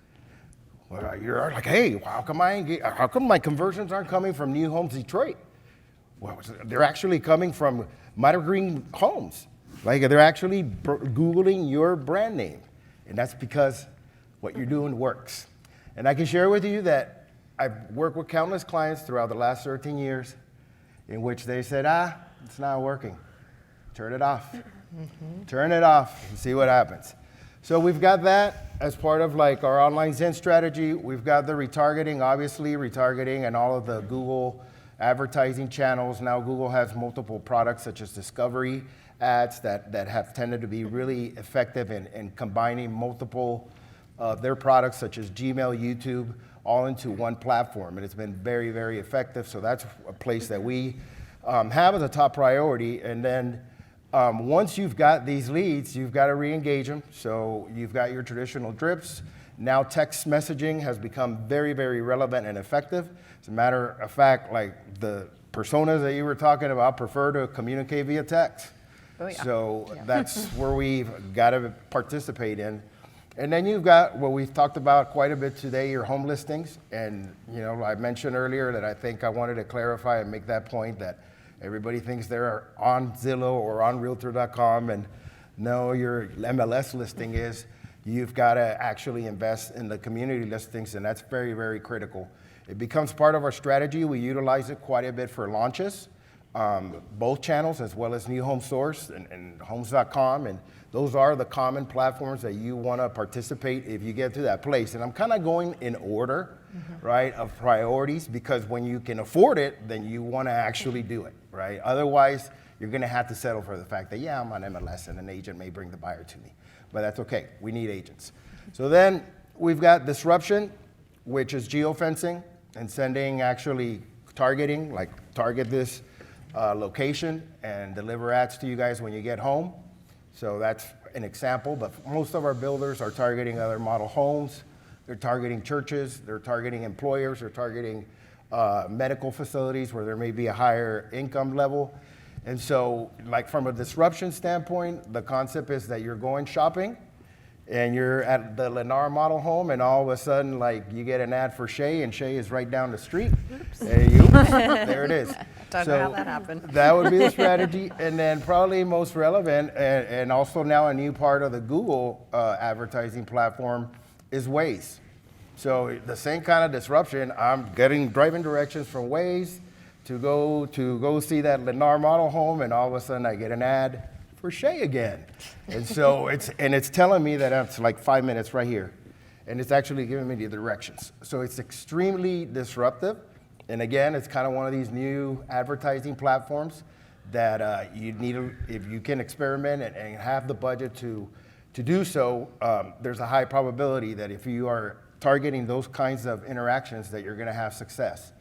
well, you're like, hey, how come my conversions aren't coming from New Homes Detroit? Well, they're actually coming from Mitre Green Homes. Like they're actually Googling your brand name. And that's because what you're doing works. And I can share with you that I've worked with countless clients throughout the last 13 years in which they said, it's not working. Turn it off. Turn it off and see what happens. So we've got that as part of like our online Zen strategy. We've got the retargeting, obviously retargeting and all of the Google advertising channels. Now Google has multiple products such as discovery ads that have tended to be really effective in combining multiple of their products such as Gmail, YouTube, all into one platform. And it's been very, very effective. So that's a place that we have as a top priority. And then once you've got these leads, you've got to re-engage them. So you've got your traditional drips. Now text messaging has become very, very relevant and effective. As a matter of fact, like the personas that you were talking about prefer to communicate via text. Oh, yeah. So that's where we've got to participate in. And then you've got what we've talked about quite a bit today, your home listings. And you know, I mentioned earlier that I think I wanted to clarify and make that point that everybody thinks they're on Zillow or on Realtor.com, and no, your MLS listing is. You've got to actually invest in the community listings, and that's very, very critical. It becomes part of our strategy. We utilize it quite a bit for launches, both channels as well as New Home Source and Homes.com, and those are the common platforms that you want to participate if you get to that place. And I'm kind of going in order, right, of priorities, because when you can afford it, then you want to actually do it, right? Otherwise, you're going to have to settle for the fact that, yeah, I'm on MLS and an agent may bring the buyer to me. But that's okay. We need agents. So then we've got disruption, which is geofencing and sending actually targeting, like target this location and deliver ads to you guys when you get home. So that's an example, but most of our builders are targeting other model homes. They're targeting churches, they're targeting employers, they're targeting medical facilities where there may be a higher income level. And so, like from a disruption standpoint, the concept is that you're going shopping and you're at the Lennar model home and all of a sudden, like you get an ad for Shea and Shea is right down the street. There it is. Don't know how that happened. That would be the strategy. And then probably most relevant and also now a new part of the Google advertising platform is Waze. So the same kind of disruption, I'm getting driving directions from Waze to go see that Lennar model home, and all of a sudden I get an ad for Shea again. And so it's telling me that it's like 5 minutes right here. And it's actually giving me the directions. So it's extremely disruptive. And again, it's kind of one of these new advertising platforms that you need to, if you can experiment and have the budget to do so, there's a high probability that if you are targeting those kinds of interactions that you're gonna have success.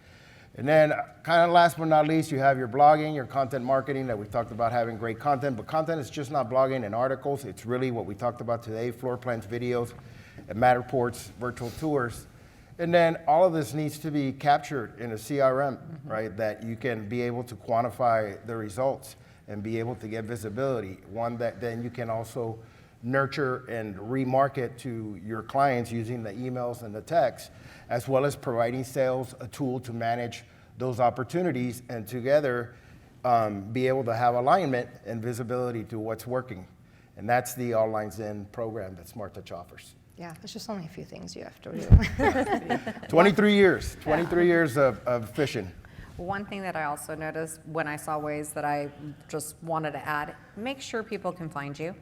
And then kind of last but not least, you have your blogging, your content marketing that we talked about having great content, but content is just not blogging and articles. It's really what we talked about today, floor plans, videos, and map reports, virtual tours. And then all of this needs to be captured in a CRM, right? That you can be able to quantify the results and be able to get visibility. One that then you can also nurture and remarket to your clients using the emails and the texts, as well as providing sales a tool to manage those opportunities and together be able to have alignment and visibility to what's working. And that's the All Lines In program that Smart Touch offers. Yeah, there's just only a few things you have to do. 23 years of fishing. One thing that I also noticed when I saw ways that I just wanted to add, make sure people can find you.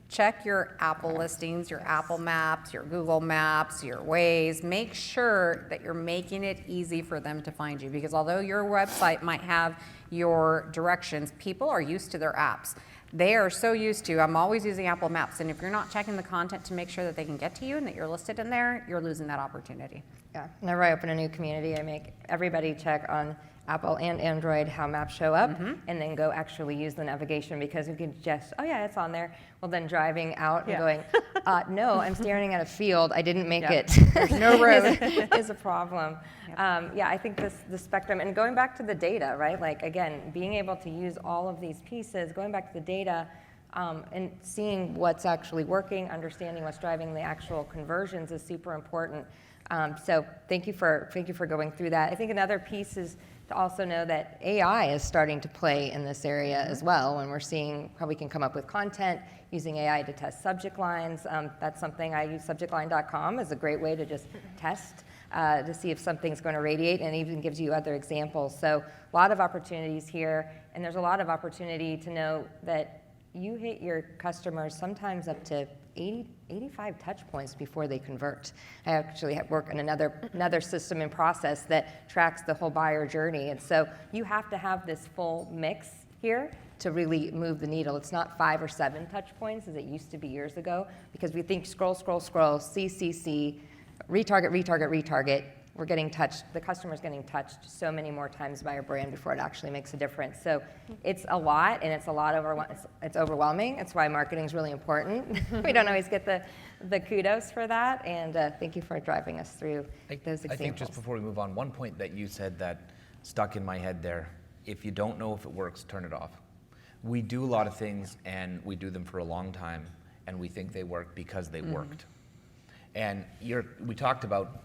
Check your Apple listings, your Apple Maps, your Google Maps, your Waze. Make sure that you're making it easy for them to find you, because although your website might have your directions, people are used to their apps. They are so used to, I'm always using Apple Maps, and if you're not checking the content to make sure that they can get to you and that you're listed in there, you're losing that opportunity. Yeah, whenever I open a new community, I make everybody check on Apple and Android how maps show up, and then go actually use the navigation, because you can just, oh yeah, it's on there. Well, then driving out and going, no, I'm staring at a field, I didn't make it. There's no road. is a problem. Yeah, I think the spectrum, and going back to the data, right? Like again, being able to use all of these pieces, going back to the data, and seeing what's actually working, understanding what's driving the actual conversions is super important. So thank you for going through that. I think another piece is to also know that AI is starting to play in this area as well, when we're seeing how we can come up with content using AI to test subject lines. That's something I use. Subjectline.com is a great way to just test to see if something's going to radiate, and even gives you other examples. So a lot of opportunities here, and there's a lot of opportunity to know that you hit your customers sometimes up to 85 touch points before they convert. I actually work in another system and process that tracks the whole buyer journey. And so you have to have this full mix here to really move the needle. It's not 5 or 7 touch points as it used to be years ago, because we think scroll, see, retarget. We're getting touched, the customer's getting touched so many more times by a brand before it actually makes a difference. So it's a lot, and it's overwhelming. It's why marketing is really important. We don't always get the kudos for that, and thank you for driving us through those examples. I think just before we move on, one point that you said that stuck in my head there, if you don't know if it works, turn it off. We do a lot of things, and we do them for a long time, and we think they work because they worked. And we talked about,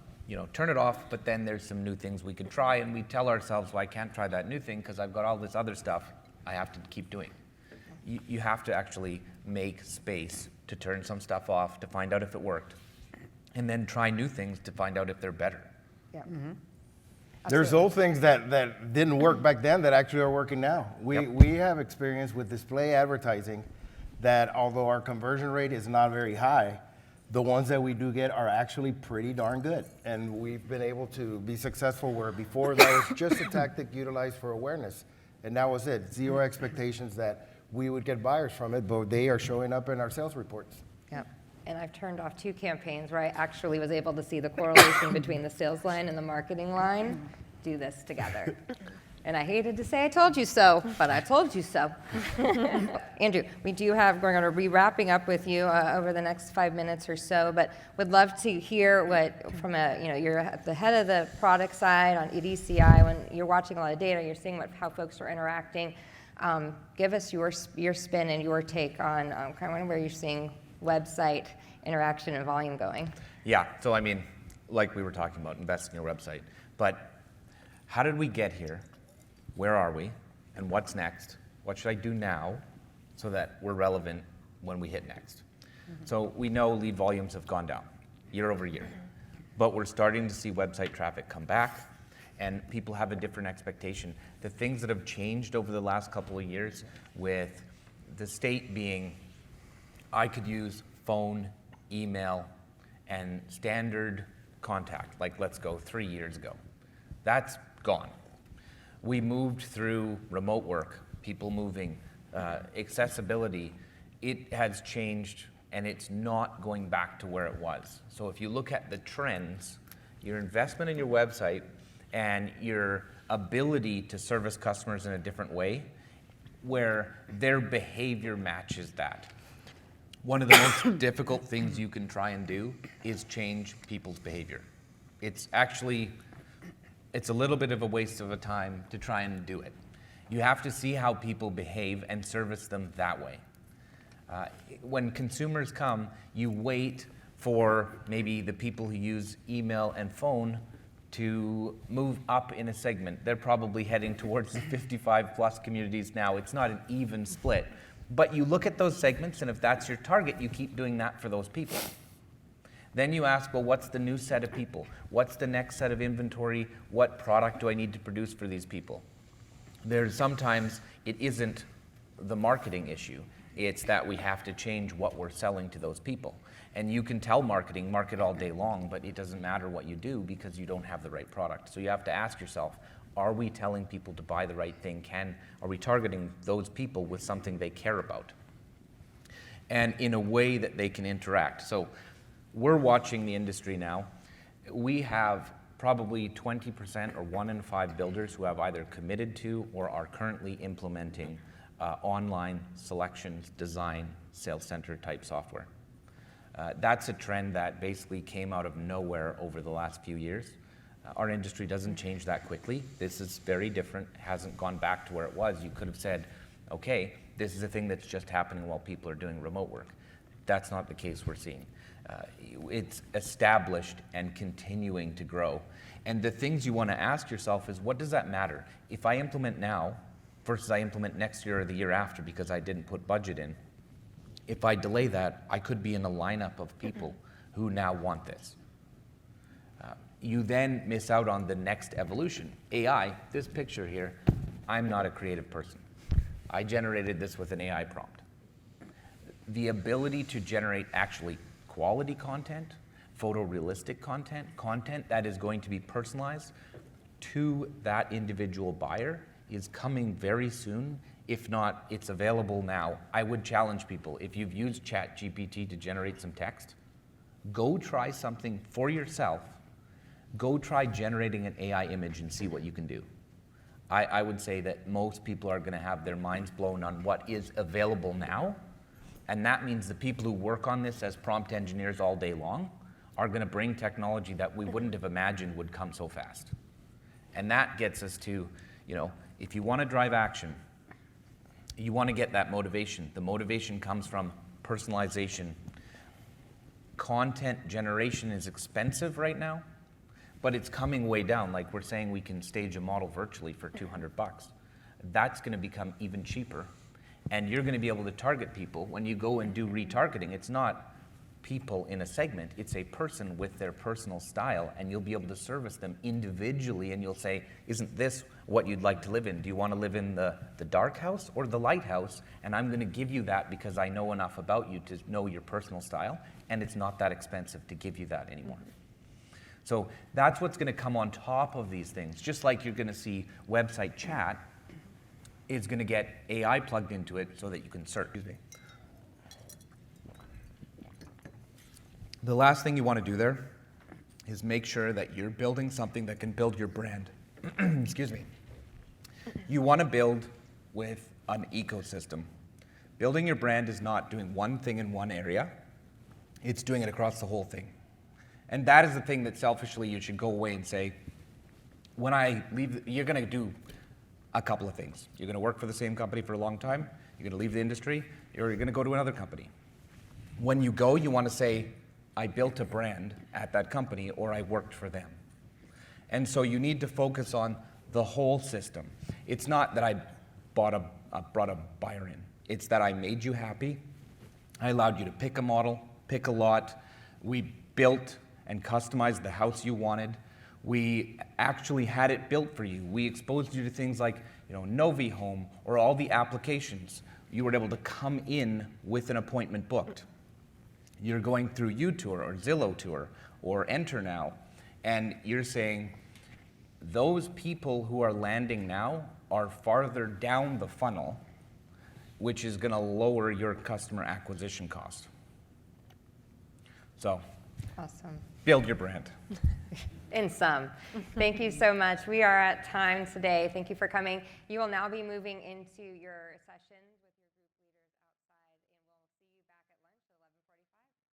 turn it off, but then there's some new things we could try, and we tell ourselves, well, I can't try that new thing because I've got all this other stuff I have to keep doing. You have to actually make space to turn some stuff off to find out if it worked, and then try new things to find out if they're better. Yeah. There's old things that didn't work back then that actually are working now. We have experience with display advertising that, although our conversion rate is not very high, the ones that we do get are actually pretty darn good. And we've been able to be successful where before that was just a tactic utilized for awareness. And that was it. Zero expectations that we would get buyers from it, but they are showing up in our sales reports. Yeah. And I've turned off 2 campaigns where I actually was able to see the correlation between the sales line and the marketing line do this together. And I hated to say I told you so, but I told you so. Andrew, we're going to be wrapping up with you over the next 5 minutes or so, but would love to hear what, from you're at the head of the product side on EDCI, when you're watching a lot of data, you're seeing how folks are interacting. Give us your spin and your take on kind of where you're seeing website interaction and volume going. Yeah, so like we were talking about, investing in your website, but how did we get here? Where are we? And what's next? What should I do now so that we're relevant when we hit next? So we know lead volumes have gone down year over year, but we're starting to see website traffic come back, and people have a different expectation. The things that have changed over the last couple of years with the state being, I could use phone, email, and standard contact, like let's go 3 years ago. That's gone. We moved through remote work, people moving, accessibility. It has changed, and it's not going back to where it was. So if you look at the trends, your investment in your website and your ability to service customers in a different way, where their behavior matches that. One of the most difficult things you can try and do is change people's behavior. It's a little bit of a waste of a time to try and do it. You have to see how people behave and service them that way. When consumers come, you wait for maybe the people who use email and phone to move up in a segment. They're probably heading towards the 55 plus communities now. It's not an even split. But you look at those segments, and if that's your target, you keep doing that for those people. Then you ask, well, what's the new set of people? What's the next set of inventory? What product do I need to produce for these people? Sometimes it isn't the marketing issue. It's that we have to change what we're selling to those people. And you can tell marketing, market all day long, but it doesn't matter what you do because you don't have the right product. So you have to ask yourself, are we telling people to buy the right thing? Are we targeting those people with something they care about? And in a way that they can interact. So we're watching the industry now. We have probably 20% or 1 in 5 builders who have either committed to or are currently implementing online selections, design, sales center type software. That's a trend that basically came out of nowhere over the last few years. Our industry doesn't change that quickly. This is very different, hasn't gone back to where it was. You could have said, okay, this is a thing that's just happening while people are doing remote work. That's not the case we're seeing. It's established and continuing to grow. And the things you want to ask yourself is, what does that matter? If I implement now versus I implement next year or the year after because I didn't put budget in, if I delay that, I could be in a lineup of people who now want this. You then miss out on the next evolution. AI, this picture here, I'm not a creative person. I generated this with an AI prompt. The ability to generate actually quality content, photorealistic content that is going to be personalized to that individual buyer is coming very soon. If not, it's available now. I would challenge people, if you've used ChatGPT to generate some text, go try something for yourself. Go try generating an AI image and see what you can do. I would say that most people are going to have their minds blown on what is available now. And that means the people who work on this as prompt engineers all day long are going to bring technology that we wouldn't have imagined would come so fast. And that gets us to, if you want to drive action, you want to get that motivation. The motivation comes from personalization. Content generation is expensive right now, but it's coming way down. Like we're saying we can stage a model virtually for $200. That's going to become even cheaper. And you're going to be able to target people. When you go and do retargeting, it's not people in a segment, it's a person with their personal style, and you'll be able to service them individually, and you'll say, isn't this what you'd like to live in? Do you want to live in the dark house or the light house? And I'm going to give you that because I know enough about you to know your personal style, and it's not that expensive to give you that anymore. So that's what's going to come on top of these things. Just like you're going to see website chat is going to get AI plugged into it so that you can search. The last thing you want to do there is make sure that you're building something that can build your brand. Excuse me. You want to build with an ecosystem. Building your brand is not doing one thing in one area. It's doing it across the whole thing. And that is the thing that selfishly you should go away and say, when I leave, you're going to do a couple of things. You're going to work for the same company for a long time. You're going to leave the industry, or you're going to go to another company. When you go, you want to say, I built a brand at that company, or I worked for them. And so you need to focus on the whole system. It's not that I brought a buyer in. It's that I made you happy. I allowed you to pick a model, pick a lot. We built and customized the house you wanted. We actually had it built for you. We exposed you to things like, Novi Home or all the applications. You were able to come in with an appointment booked. You're going through UTour or Zillow Tour or Enter Now, and you're saying those people who are landing now are farther down the funnel, which is going to lower your customer acquisition cost. So, Awesome. build your brand. In sum. Thank you so much. We are at time today. Thank you for coming. You will now be moving into your session.